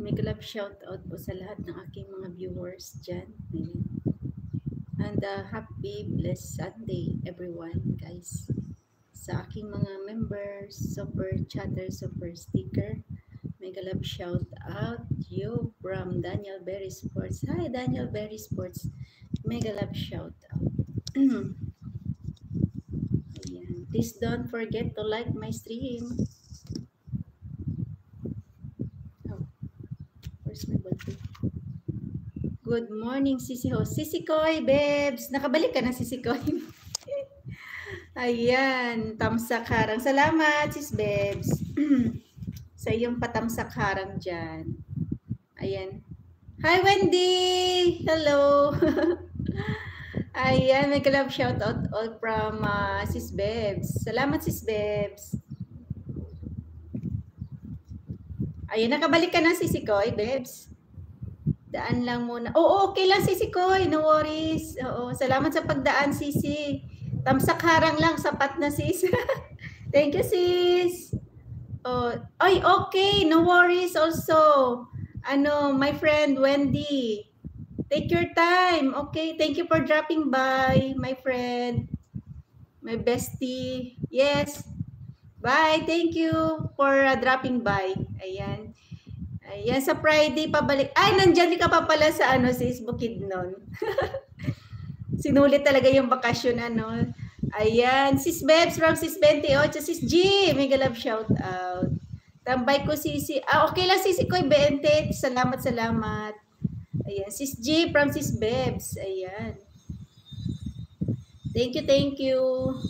Make love shout out po sa lahat ng aking mga viewers dyan. And happy blessed Sunday everyone guys. Sa aking mga members, super chatter, super sticker, make love shout out you from Daniel Berry Sports. Hi Daniel Berry Sports. Mega love shout out. Ayan. Please don't forget to like my stream. Good morning, Sisi Ho. Sisi Koy, babes. Nakabalik ka na, Sisi Koy. Ayan, tamsak harang. Salamat, sis babes. Sa iyong patamsak harang dyan. Ayan. Hi, Wendy! Hello! Ayan, may kalab shout out all from sis babes. Salamat, sis babes. Ayan, nakabalik ka na, Sisi Koy, babes. Daan lang muna. Oo, okay lang, Sisi Koy. No worries. Oo, salamat sa pagdaan, Sisi. Tamsak harang lang, sapat na, sis. Thank you, sis. Oh, ay, okay. No worries also. My friend Wendy. Take your time. Okay, thank you for dropping by, my friend. My bestie. Yes. Bye. Thank you for dropping by. Ayan. Ayan, sa Friday pabalik. Ay, nandyan ka pa pala sa sis Bukidnon. Sinulit talaga yung bakasyon, Ayan, sis Bebs from sis 28, sis G, mega love shout out. Tambay ko sisi. Okay lang sisi ko, 20. Salamat. Ayan, sis G from sis Bebs. Ayan. Thank you.